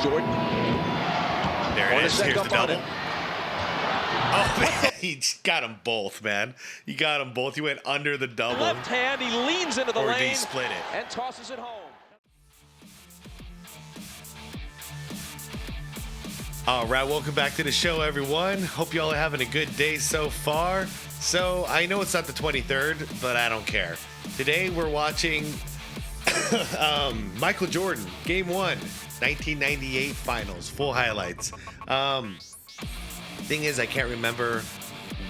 Jordan. There it is. Here's the double. It. Oh, man, he got them both, man. He got them both. He went under the double. Left hand, he leans into the lane. Or did he split it? And tosses it home. All right, welcome back to the show, everyone. Hope y'all are having a good day so far. So, I know it's not the 23rd, but I don't care. Today, we're watching Michael Jordan, Game 1, 1998 Finals, full highlights. Thing is, I can't remember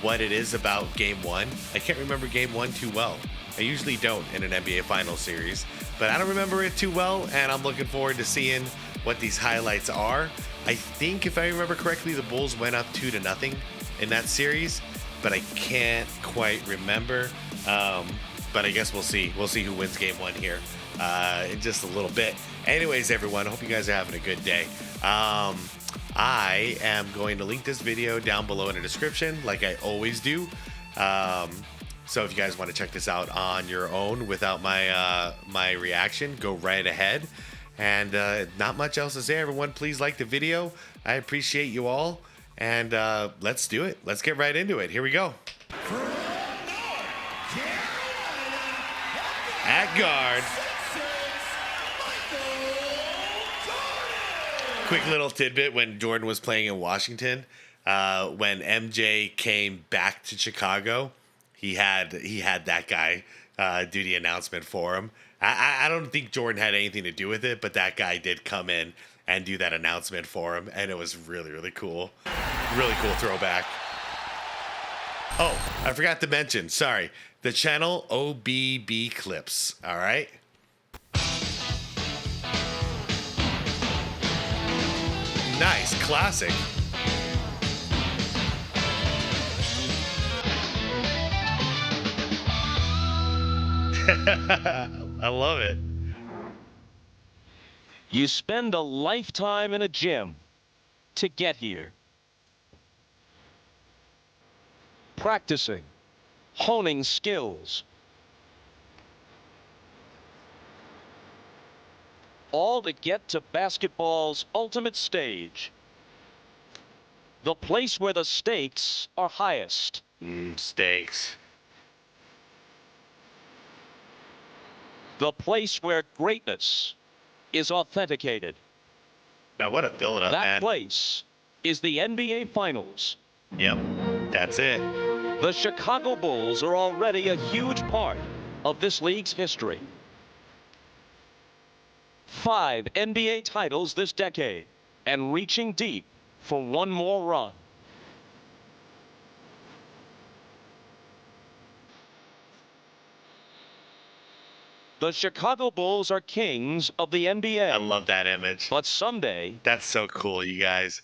what it is about Game 1. I can't remember Game 1 too well. I usually don't in an NBA Finals series, but I don't remember it too well, and I'm looking forward to seeing what these highlights are. I think, if I remember correctly, the Bulls went up 2-0 in that series, but I can't quite remember. But I guess we'll see. We'll see who wins Game 1 here in just a little bit. Anyways, everyone, I hope you guys are having a good day. I am going to link this video down below in the description, like I always do. So if you guys want to check this out on your own without my reaction, go right ahead. And not much else to say, everyone. Please like the video. I appreciate you all. And let's do it. Let's get right into it. Here we go. At guard. Quick little tidbit: when Jordan was playing in Washington, when MJ came back to Chicago, he had that guy do the announcement for him. I don't think Jordan had anything to do with it, but that guy did come in and do that announcement for him, and it was really, really cool. Really cool throwback. Oh, I forgot to mention, sorry, the channel OBB Clips, all right? Nice, classic. I love it. You spend a lifetime in a gym to get here. Practicing, honing skills. All to get to basketball's ultimate stage. The place where the stakes are highest. Stakes. The place where greatness is authenticated. Now, what a build-up, man. That place is the NBA Finals. Yep, that's it. The Chicago Bulls are already a huge part of this league's history. 5 NBA titles this decade, and reaching deep for one more run. The Chicago Bulls are kings of the NBA. I love that image. But someday, that's so cool, you guys.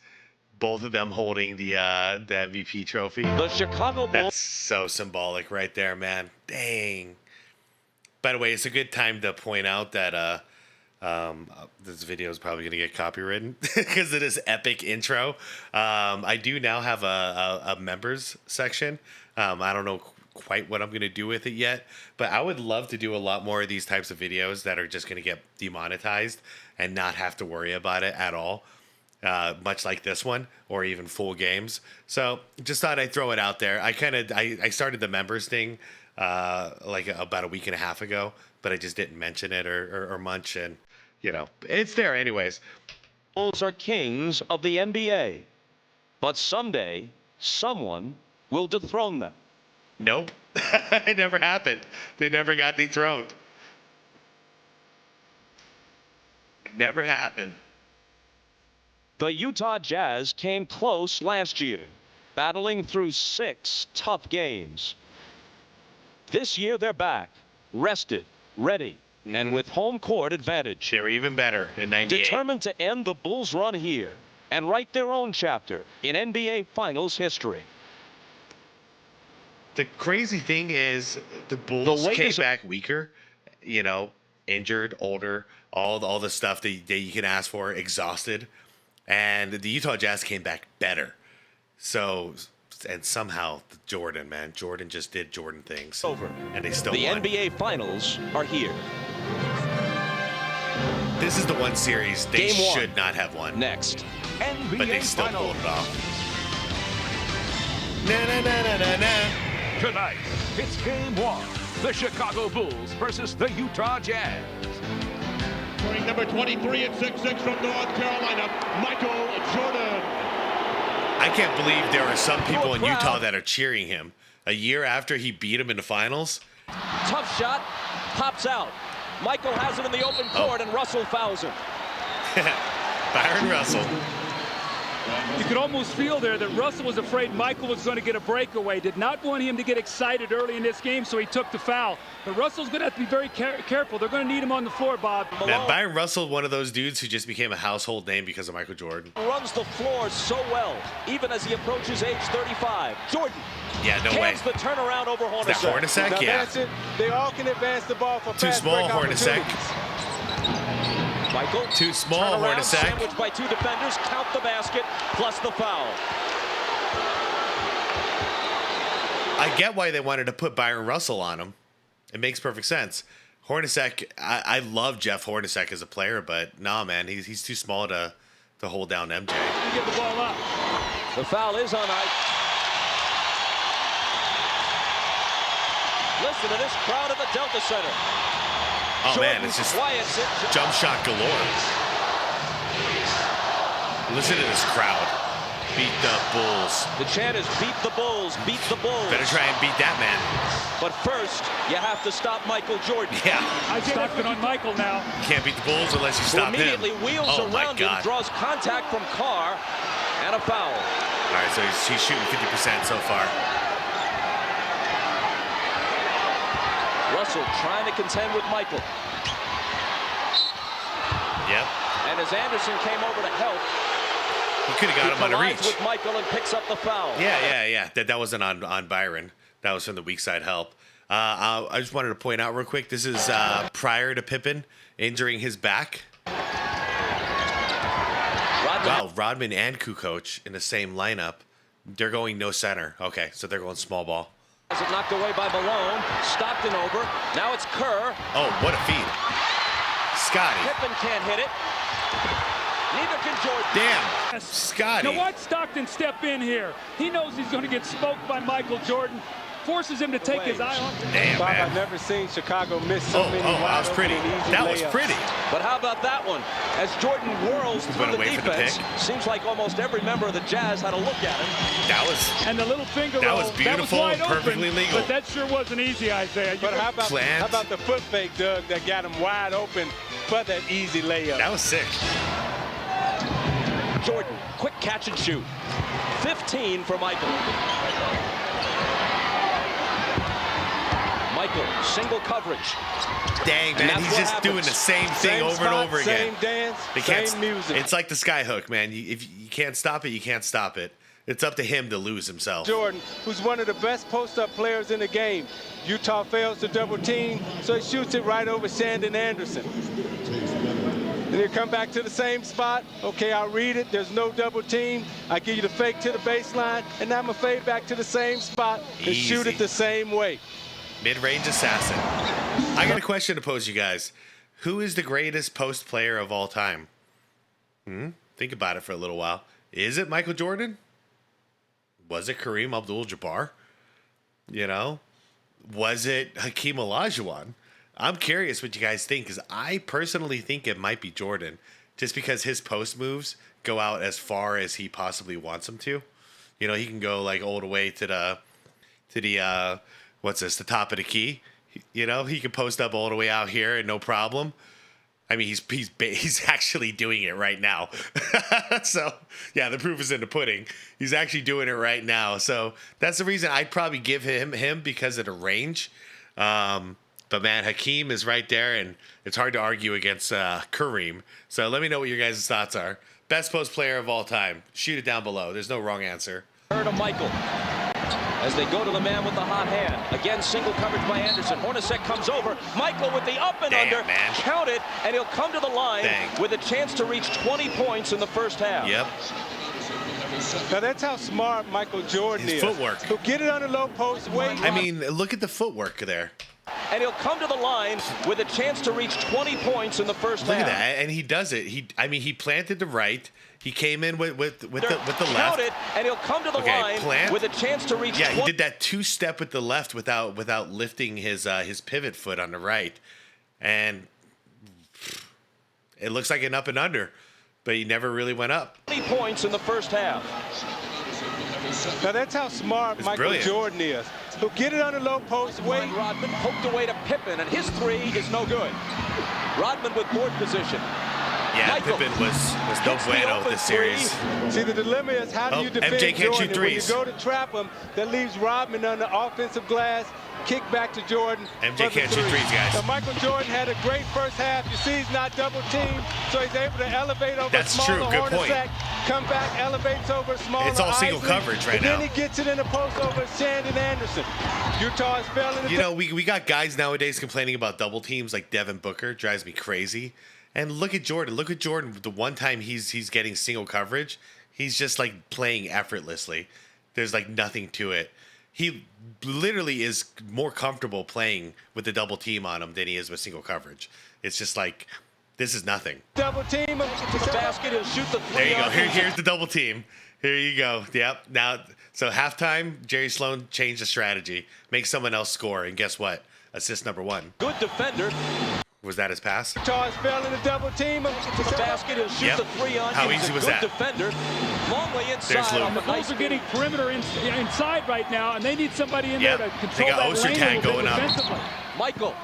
Both of them holding the MVP trophy. The Chicago Bulls. That's so symbolic right there, man. Dang. By the way, it's a good time to point out that this video is probably going to get copywritten because of this epic intro. I do now have a members section. I don't know quite what I'm going to do with it yet, but I would love to do a lot more of these types of videos that are just going to get demonetized and not have to worry about it at all. Much like this one, or even full games. So just thought I'd throw it out there. I started the members thing like about a week and a half ago, but I just didn't mention it or much, and you know, it's there anyways. Bulls are kings of the NBA, but someday someone will dethrone them. Nope. It never happened. They never got dethroned. Never happened. The Utah Jazz came close last year, battling through 6 tough games. This year they're back, rested, ready, and with home court advantage. They're even better in 98. Determined to end the Bulls' run here and write their own chapter in NBA Finals history. The crazy thing is the Bulls came back weaker, you know, injured, older, all the stuff that you can ask for, exhausted. And the Utah Jazz came back better. So, and somehow Jordan just did Jordan things. Over. And they still won. The NBA Finals are here. This is the one series they Game one. should not have won. Next. NBA But they still Finals. pulled it off. Na na na na na na. Tonight, it's game one. The Chicago Bulls versus the Utah Jazz. Wearing number 23 at 6'6" from North Carolina, Michael Jordan. I can't believe there are some people in crowd. Utah that are cheering him a year after he beat him in the finals. Tough shot. Pops out. Michael has it in the open court, and Russell fouls him. Byron Russell. You could almost feel there that Russell was afraid Michael was going to get a breakaway. Did not want him to get excited early in this game, so he took the foul. But Russell's going to have to be very careful. They're going to need him on the floor, Bob. Now, Byron Russell, one of those dudes who just became a household name because of Michael Jordan. Runs the floor so well, even as he approaches age 35. Jordan. Yeah, no way. Cans the turnaround over Is that Hornacek. Hornacek? Yeah. They all can advance the ball for Too fast small, break Hornacek. opportunities. Michael. Too small, Turnaround, Hornacek. sandwiched by two defenders. Count the basket, plus the foul. I get why they wanted to put Byron Russell on him. It makes perfect sense. Hornacek, I love Jeff Hornacek as a player, but nah, man, he's too small to hold down MJ. Get the ball up. The foul is on Ike. Listen to this crowd at the Delta Center. Oh, man, Jordan it's just quiets it. jump shot galore. Listen to this crowd. Beat the Bulls. The chant is beat the Bulls, beat the Bulls. Better try and beat that man. But first, you have to stop Michael Jordan. Yeah. I stopped it on Michael now. You can't beat the Bulls unless you Who stop him. immediately wheels Oh, my around him, God. draws contact from Carr, and a foul. All right, so he's shooting 50% so far. Russell trying to contend with Michael. Yep. And as Anderson came over to help, He could have got him under collides reach. with Michael and picks up the foul. Yeah. That wasn't on Byron. That was from the weak side help. I just wanted to point out real quick. This is prior to Pippen injuring his back. Wow, Rodman and Kukoc in the same lineup. They're going no center. Okay, so they're going small ball. Has it knocked away by Malone. Stockton over. Now it's Kerr. Oh, what a feed. Scotty. Pippen can't hit it. Neither can Jordan. Damn. Scotty. Now watch Stockton step in here. He knows he's going to get smoked by Michael Jordan. Forces him to take his eye off the Damn, Bob, man. I've never seen Chicago miss so many that wide was open pretty. and easy That was layups. pretty. But how about that one? As Jordan whirls through the away for the defense, pick. seems like almost every member of the Jazz had a look at him. That was And the little finger That roll. was beautiful, wide open, perfectly legal. But that sure wasn't easy, Isaiah. But how about, Plant. how about the foot fake, Doug, that got him wide open for that easy layup? that was sick. Jordan, quick catch and shoot. 15 for Michael. Michael, single coverage. Dang, And man, that's he's what just happens. doing the same thing Same over spot, and over again. Same dance, They can't, same music. It's like the skyhook, man. If you can't stop it, you can't stop it. It's up to him to lose himself. Jordan, who's one of the best post-up players in the game. Utah fails to double team, so he shoots it right over Shandon Anderson. And they come back to the same spot. Okay, I'll read it. There's no double team. I give you the fake to the baseline, and now I'm going to fade back to the same spot and shoot Easy. it the same way. Mid-range assassin. I got a question to pose you guys. Who is the greatest post player of all time? Think about it for a little while. Is it Michael Jordan? Was it Kareem Abdul-Jabbar? You know? Was it Hakeem Olajuwon? I'm curious what you guys think, because I personally think it might be Jordan, just because his post moves go out as far as he possibly wants them to. You know, he can go like all the way to the what's this, the top of the key. You know, he can post up all the way out here and no problem. I mean, he's actually doing it right now. So, yeah, the proof is in the pudding. He's actually doing it right now. So that's the reason I'd probably give him because of the range. But, man, Hakeem is right there, and it's hard to argue against Kareem. So let me know what your guys' thoughts are. Best post player of all time. Shoot it down below. There's no wrong answer. To Michael. As they go to the man with the hot hand. Again, single coverage by Anderson. Hornacek comes over. Michael with the up and Damn, under. man. Count it, and he'll come to the line Dang. with a chance to reach 20 points in the first half. Yep. Now, that's how smart Michael Jordan His is. footwork. He'll get it on the low post, wait. I mean, look at the footwork there. and he'll come to the line with a chance to reach 20 points in the first Look half. at that, and he does it. He planted the right. He came in with the left. Counted, and he'll come to the line plant. with a chance to reach. Yeah, he did that two-step with the left without lifting his pivot foot on the right, and it looks like an up and under, but he never really went up. 20 points in the first half. Now that's how smart Michael brilliant. Jordan is. He'll get it on the low post, wait. Rodman poked away to Pippen, and his three is no good. Rodman with board position. Yeah, Michael Pippen was no hits the bueno open this series. See, the dilemma is how do you defend MJ can't Jordan? shoot When you threes. go to trap him, that leaves Rodman on the offensive glass, kick back to Jordan. MJ for the can't shoot three. threes, guys. Now, Michael Jordan had a great first half. You see he's not double teamed, so he's able to elevate over That's a smaller true. Good Hornacek, point. come back, elevates over a smaller It's all single Isley, coverage right and now. then he gets it in the post over Shandon Anderson. Utah is failing to You know, we got guys nowadays complaining about double teams like Devin Booker. Drives me crazy. And look at Jordan. Look at Jordan. The one time he's getting single coverage, he's just like playing effortlessly. There's like nothing to it. He literally is more comfortable playing with the double team on him than he is with single coverage. It's just like, this is nothing. double team. the basket. He'll shoot the three. There you go. on Here's the double team. Here you go. Yep. Now, so halftime, Jerry Sloan changed the strategy. Make someone else score. And guess what? Assist number one. Good defender. Was that his pass? Utah is failing to double team. The basket. He'll shoot Yep. the three on. How He's easy a was good that? defender. Longley inside. There's Luke. On the The Bulls nice are getting perimeter inside right now, and they need somebody in Yep. there to They control got that lane a Ostertag little bit going up. defensively. Michael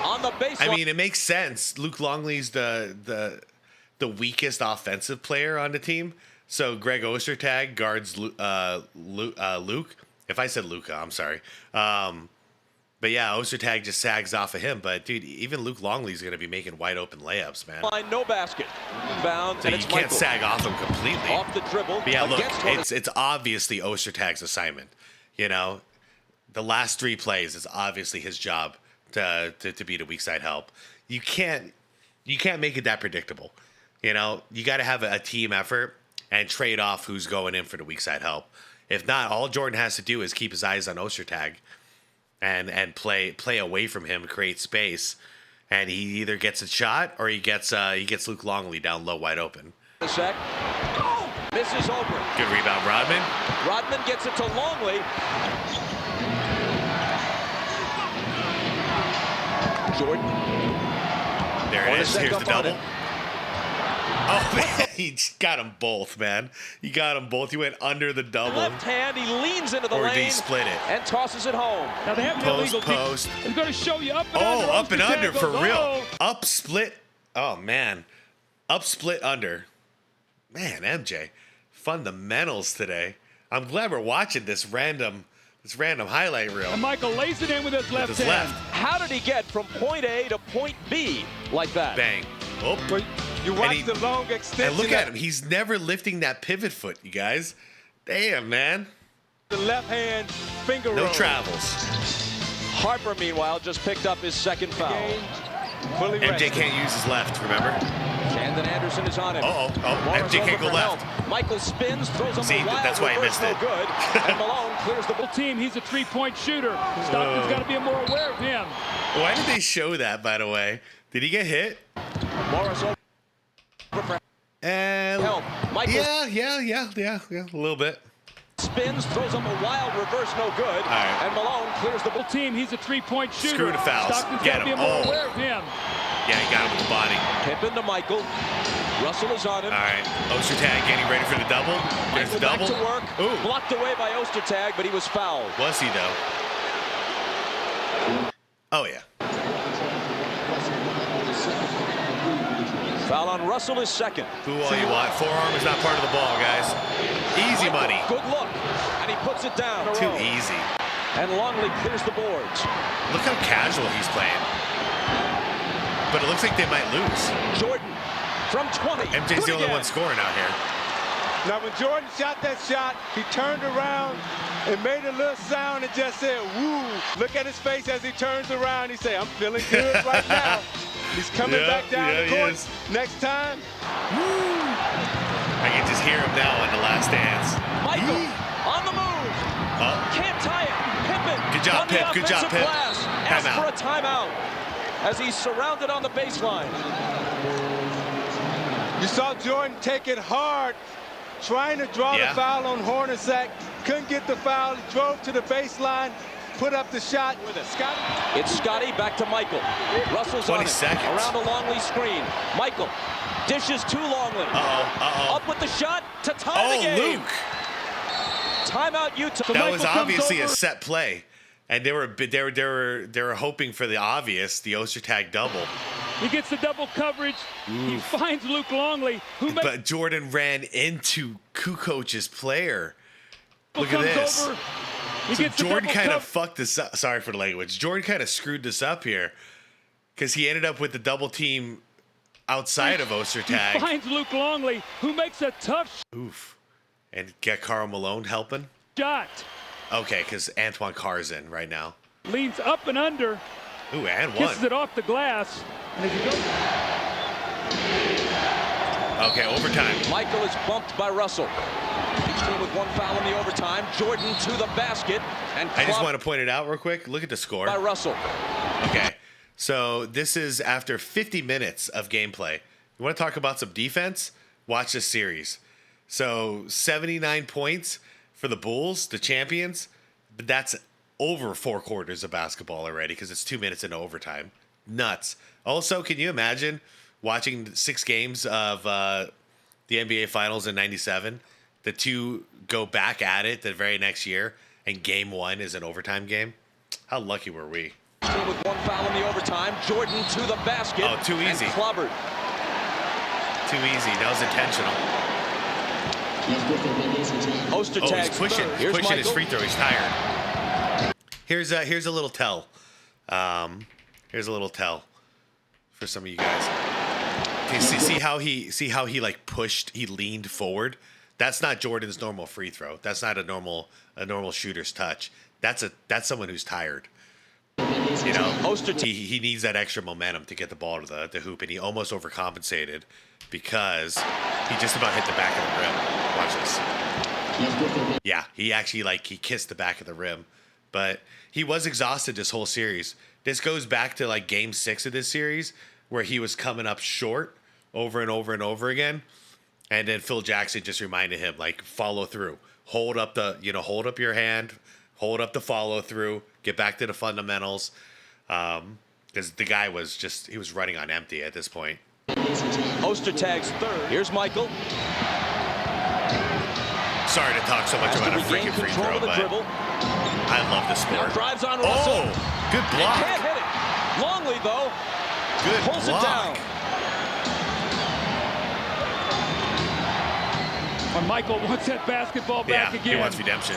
on the baseline. I mean, it makes sense. Luke Longley's the weakest offensive player on the team. So Greg Ostertag guards Luke. If I said Luka, I'm sorry. But yeah, Ostertag just sags off of him. But dude, even Luke Longley's going to be making wide open layups, man. No basket. Bound, So and you it's can't Michael. sag off him completely. Off the dribble. But yeah, look, against Hornacek. it's obviously Ostertag's assignment. You know, the last three plays is obviously his job to be the weak side help. You can't make it that predictable. You know, you got to have a team effort and trade off who's going in for the weak side help. If not, all Jordan has to do is keep his eyes on Ostertag and play away from him, create space, and he either gets a shot or he gets Luke Longley down low wide open. A sec. Oh, misses over. Good rebound, Rodman. Rodman gets it to Longley. Jordan. There it is. Hornacek Here's up the on double. it. Oh, man, he got them both, man. He got them both. He went under the double. Left hand, he leans into the Or did he lane split it? and tosses it home. Now they have no Post, legal. post. It's going to show you up and under. Oh, up and Ostertag under for goes, real. oh. Up split. Oh, man. Up split under. Man, MJ. Fundamentals today. I'm glad we're watching this random highlight reel. And Michael lays it in with his left His hand. left. How did he get from point A to point B like that? Bang. Oh. But you watch he- the long extension. And look at of him. He's never lifting that pivot foot, you guys. Damn, man. The left hand finger No roll. travels. Harper, meanwhile, just picked up his second foul. Game fully MJ rested. can't use his left, remember? Shandon Anderson is on him. Oh, Morris MJ can't over go for left. help. Michael spins, throws him See, a wild that's why he reverse, missed no it. good. And Malone clears the ball. Team, he's a three-point shooter. Stockton's got to be more aware of him. Why did they show that, by the way? Did he get hit? Morris over for help. Michael Yeah, a little bit. spins, throws him a wild reverse, no good. right. And Malone clears the ball. Team, he's a three-point shooter. Screw the fouls. Stockton's Get got to be him. more Oh. aware of him. Yeah, he got him with the body. Pippen to Michael. Russell is on him. All right, Ostertag getting ready for the double. There's the Michael double. back to work. Ooh, Blocked away by Ostertag, but he was fouled. was he though? Oh yeah. Foul on Russell is second. Who all you want? Forearm is not part of the ball, guys. Easy Michael, money. Good look. And he puts it down. Too easy. And Longley clears the boards. Look how casual he's playing. But it looks like they might lose. Jordan from 20. MJ's Good the only again. one scoring out here. Now, when Jordan shot that shot, he turned around and made a little sound and just said, woo. Look at his face as he turns around. He said, I'm feeling good right now. He's coming Yeah, back down yeah, the he court. is. Next time, I can just hear him now in the last dance. Michael on the move. Oh, Can't tie it. Pippen. Good job, on the Pip. Good job, offensive Pip. glass. asked for a timeout as he's surrounded on the baseline. You saw Jordan take it hard, trying to draw the foul on Hornacek. Couldn't get the foul. He drove to the baseline, put up the shot with it. Scotty. It's Scotty back to Michael. Russell's 20 on it. seconds. Around a Longley screen. Michael dishes to Longley. Up with the shot to tie the game. Luke. Timeout Utah. That was obviously a set play, and they were hoping for the obvious, the Ostertag double. He gets the double coverage. He finds Luke Longley, but Jordan ran into Kukoc's player. Look at this. So Jordan kind of fucked this up. Sorry for the language. Jordan kind of screwed this up here because he ended up with the double team outside of Ostertag. He finds Luke Longley, who makes a tough Oof. And get Karl Malone helping? shot. Okay, because Antoine Carr's in right now. Leans up and under. Ooh, and one. Kisses it off the glass. And as he goes... Okay, overtime. Michael is bumped by Russell. Each team with one foul in the overtime. Jordan to the basket. And I just want to point it out real quick. Look at the score. By Russell. Okay, so this is after 50 minutes of gameplay. You want to talk about some defense? Watch this series. So 79 points for the Bulls, the champions. But that's over 4 quarters of basketball already because it's 2 minutes into overtime. Nuts. Also, can you imagine watching 6 games of the NBA Finals in '97? The two go back at it the very next year, and game 1 is an overtime game. How lucky were we? With one foul in the overtime, Jordan to the basket. Oh, too easy. And clobbered. Too easy. That was intentional. Ostertag's he's pushing. third. He's pushing Michael. his free throw. He's tired. Here's a little tell. Here's a little tell for some of you guys. Okay, see how he like pushed. He leaned forward. That's not Jordan's normal free throw. That's not a normal shooter's touch. That's someone who's tired. You know, he needs that extra momentum to get the ball to the hoop, and he almost overcompensated because he just about hit the back of the rim. Watch this. Yeah, he actually he kissed the back of the rim, but he was exhausted this whole series. This goes back to game 6 of this series where he was coming up short over and over and over again, and then Phil Jackson just reminded him follow through, hold up your hand, hold up the follow through, get back to the fundamentals, because the guy he was running on empty at this point. Ostertag's third. Here's Michael. Sorry to talk so much about a freaking free throw, but I love the sport. Now drives on Russell. Oh, good block. Can't hit it. Longley, though, good pulls block. it down. When Michael wants that basketball back again. He wants redemption.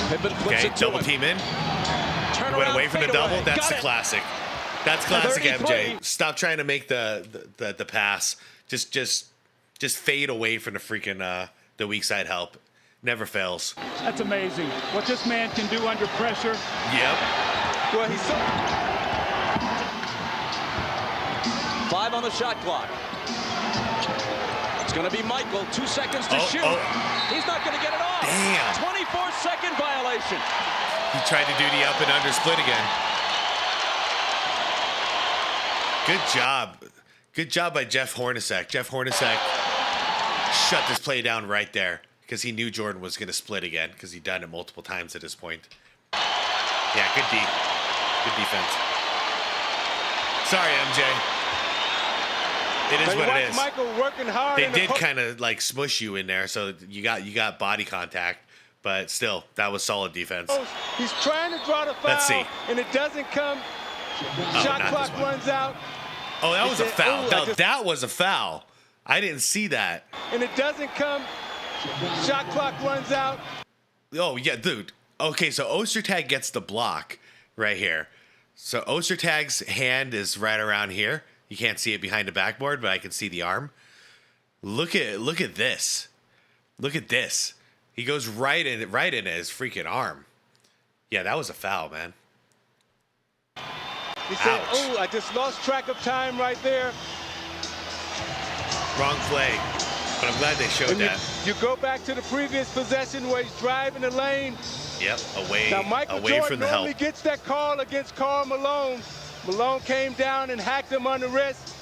Pippen flips Okay, it to double him. team in. Turn Went around, away from the fade double. away. That's Got the it. classic. That's classic 33. MJ. Stop trying to make the pass. Just fade away from the freaking the weak side help. Never fails. That's amazing. What this man can do under pressure. Yep. Well, he's so... 5 on the shot clock. It's going to be Michael. 2 seconds to shoot. He's not going to get it off. Damn. 24-second violation. He tried to do the up and under split again. Good job. Good job by Jeff Hornacek. Jeff Hornacek shut this play down right there because he knew Jordan was going to split again because he'd done it multiple times at this point. Yeah, good D. Good defense. Sorry, MJ. It is what it is. Michael working hard. They did kind of smush you in there, so you got body contact, but still, that was solid defense. He's trying to draw the foul. Let's see. And it doesn't come. Shot clock runs out. Oh, that was a foul. That was a foul. I didn't see that. And it doesn't come. Shot clock runs out. Oh, yeah, dude. Okay, so Ostertag gets the block right here. So Ostertag's hand is right around here. You can't see it behind the backboard, but I can see the arm. Look at this. Look at this. He goes right in his freaking arm. Yeah, that was a foul, man. He said, "Oh, I just lost track of time right there." Wrong play, but I'm glad they showed that. You go back to the previous possession where he's driving the lane, Yep, Now, Michael away Jordan from the normally help. gets that call against Karl Malone. Malone came down and hacked him on the wrist,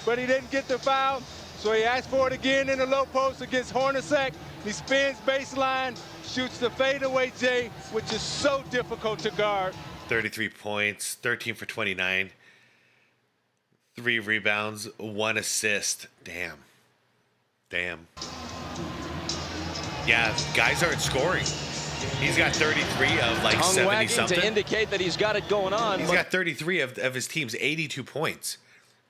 but he didn't get the foul. So he asked for it again in the low post against Hornacek. He spins baseline, shoots the fadeaway J, which is so difficult to guard. 33 points, 13 for 29, 3 rebounds, 1 assist. Damn. Yeah, guys aren't scoring. He's got 33 of like 70 something. To indicate that he's got it going on. He's got 33 of his team's 82 points.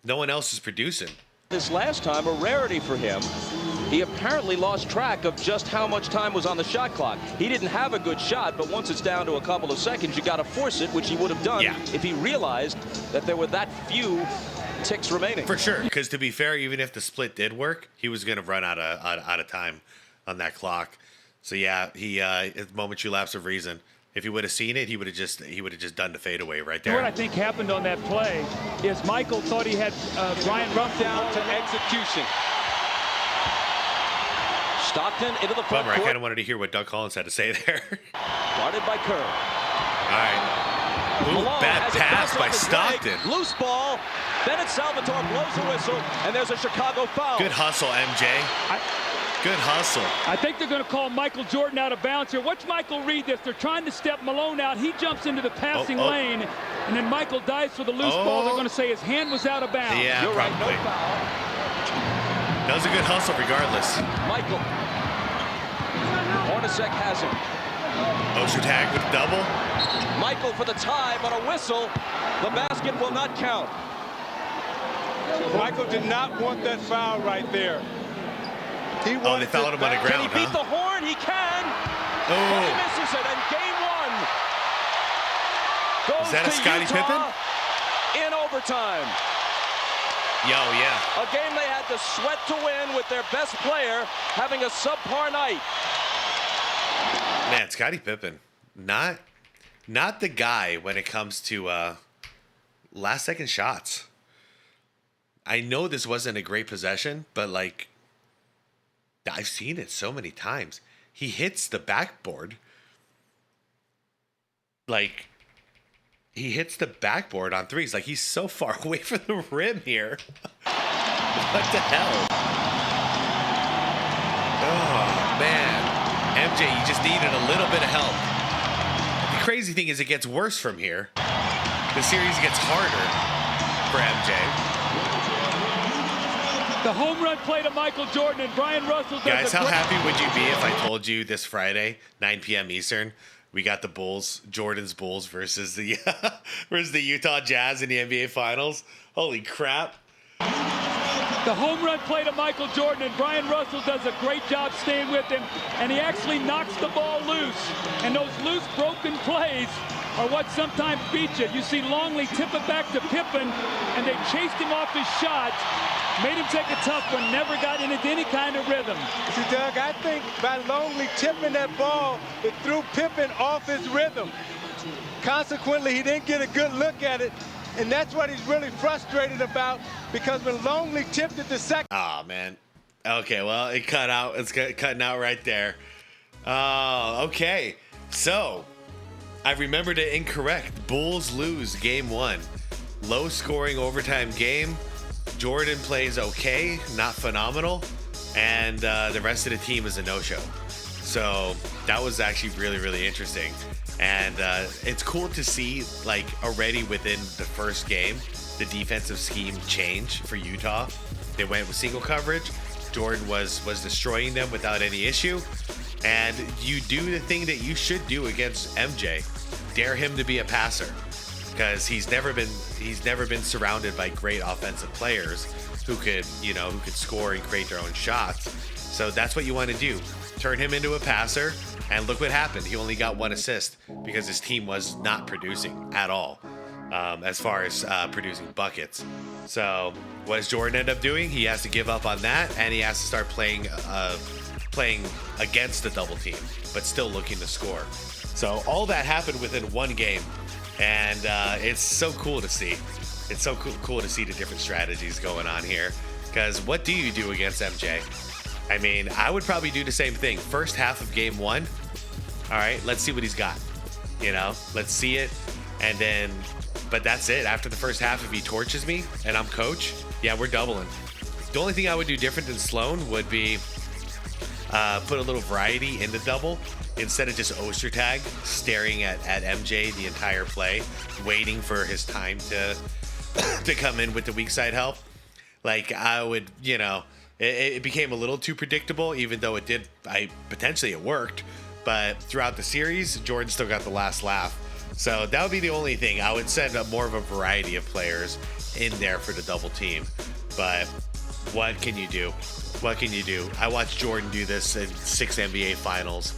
No one else is producing. This last time, a rarity for him. He apparently lost track of just how much time was on the shot clock. He didn't have a good shot, but once it's down to a couple of seconds, you got to force it, which he would have done if he realized that there were that few ticks remaining. For sure, because to be fair, even if the split did work, he was going to run out of time on that clock. So yeah, he at momentary lapse of reason. If he would have seen it, he would have just done the fadeaway right there. What I think happened on that play is Michael thought he had Brian Rumpf Down to execution. Stockton into the front Bummer, I court. kind of wanted to hear what Doug Collins had to say there. Guarded by Kerr. All right. Ooh, Malone bad has it pass bounced by off his Stockton. leg. Loose ball. Then it's Salvatore blows a whistle, and there's a Chicago foul. Good hustle, MJ. Good hustle. I think they're going to call Michael Jordan out of bounds here. Watch Michael read this. They're trying to step Malone out. He jumps into the passing lane, and then Michael dives for the loose ball. They're going to say his hand was out of bounds. Yeah, You're probably. right, no foul. That was a good hustle regardless. Michael. Hornacek has him. Osher tag with double. Michael for the tie, but a whistle. The basket will not count. Michael did not want that foul right there. He Oh, they fouled him on the Can ground, he beat huh? the horn? He can. But he Oh, misses it, and game one goes is that a to Scottie Utah Pippen? in overtime. Yo, yeah. A game they had to sweat to win with their best player having a subpar night. Man, Scottie Pippen, not the guy when it comes to last second shots. I know this wasn't a great possession, but like I've seen it so many times. He hits the backboard. Like he hits the backboard on threes. Like he's so far away from the rim here. What the hell? Oh man. MJ, you just needed a little bit of help. The crazy thing is it gets worse from here. The series gets harder for MJ. The home run play to Michael Jordan, and Brian Russell does Guys, a how great... happy would you be if I told you this Friday, 9 p.m. Eastern, we got the Bulls, Jordan's Bulls versus the Utah Jazz in the NBA Finals? Holy crap. The home run play to Michael Jordan, and Brian Russell does a great job staying with him, and he actually knocks the ball loose. And those loose, broken plays are what sometimes beat you. You see Longley tip it back to Pippen, and they chased him off his shot, made him take a tough one, never got into any kind of rhythm. See, Doug, I think by Longley tipping that ball, it threw Pippen off his rhythm. Consequently, he didn't get a good look at it, and that's what he's really frustrated about, because when Longley tipped it the second... Oh, man. Okay, well, it cut out. It's cutting out right there. Oh, okay. So, I remembered it incorrect. Bulls lose game one. Low-scoring overtime game. Jordan plays okay, not phenomenal, and the rest of the team is a no-show. So that was actually really, really interesting. And it's cool to see, like, already within the first game, the defensive scheme change for Utah. They went with single coverage. Jordan was destroying them without any issue. And you do the thing that you should do against MJ. Dare him to be a passer. Because he's never been surrounded by great offensive players who could score and create their own shots. So that's what you want to do. Turn him into a passer, and look what happened. He only got 1 assist because his team was not producing at all as far as producing buckets. So what does Jordan end up doing? He has to give up on that, and he has to start playing against the double team, but still looking to score. So all that happened within one game. And it's so cool to see. It's so cool to see the different strategies going on here. Because what do you do against MJ? I mean, I would probably do the same thing. First half of game one, All right, let's see what he's got. You know, let's see it. And then, but that's it. After the first half, if he torches me and I'm coach, yeah, we're doubling. The only thing I would do different than Sloan would be put a little variety in the double instead of just Oster tag, staring at MJ the entire play, waiting for his time to to come in with the weak side help. Like I would, you know, it became a little too predictable, even though it did, potentially it worked. But throughout the series, Jordan still got the last laugh. So that would be the only thing. I would send up more of a variety of players in there for the double team. But what can you do? What can you do? I watched Jordan do this in 6 NBA finals,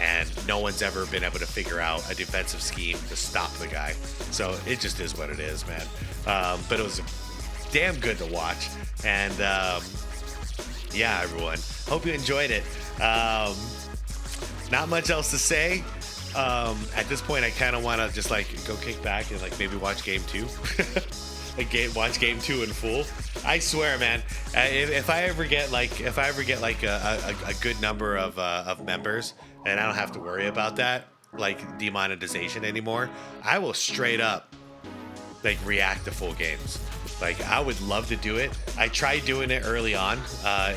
and no one's ever been able to figure out a defensive scheme to stop the guy. So it just is what it is, man. But it was damn good to watch. And yeah, everyone, hope you enjoyed it. Not much else to say. At this point, I kind of want to just like go kick back and like maybe watch game 2. Watch game 2 in full. I swear, man. If I ever get like a good number of members, and I don't have to worry about that, like demonetization anymore, I will straight up like react to full games. Like I would love to do it. I tried doing it early on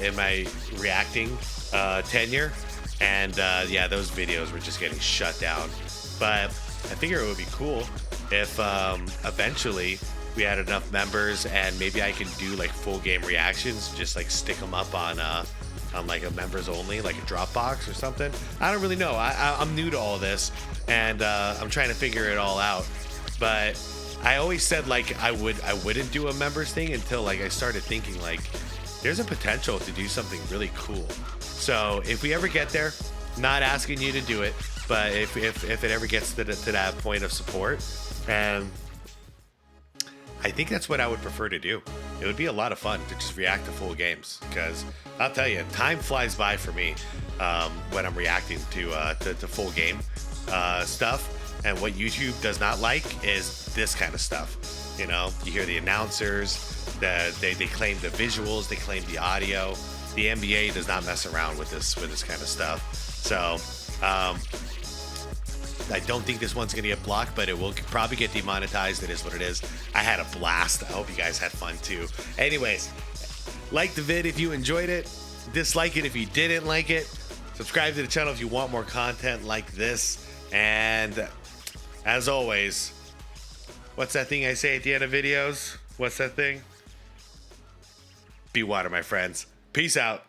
in my reacting tenure, and yeah, those videos were just getting shut down. But I figure it would be cool if eventually we had enough members and maybe I can do like full game reactions, just like stick them up on like a members only, like a Dropbox or something. I don't really know. I'm new to all this, and I'm trying to figure it all out. But I always said like I wouldn't do a members thing until like I started thinking like there's a potential to do something really cool. So if we ever get there, not asking you to do it, but if it ever gets to that point of support, and I think that's what I would prefer to do. It would be a lot of fun to just react to full games, because I'll tell you, time flies by for me when I'm reacting to full game stuff. And what YouTube does not like is this kind of stuff. You know, you hear the announcers, they claim the visuals, they claim the audio. The NBA does not mess around with this kind of stuff. So I don't think this one's gonna get blocked, but it will probably get demonetized. It is what it is. I had a blast. I hope you guys had fun too. Anyways, like the vid if you enjoyed it. Dislike it if you didn't like it. Subscribe to the channel if you want more content like this. And as always, what's that thing I say at the end of videos? What's that thing? Be water, my friends. Peace out.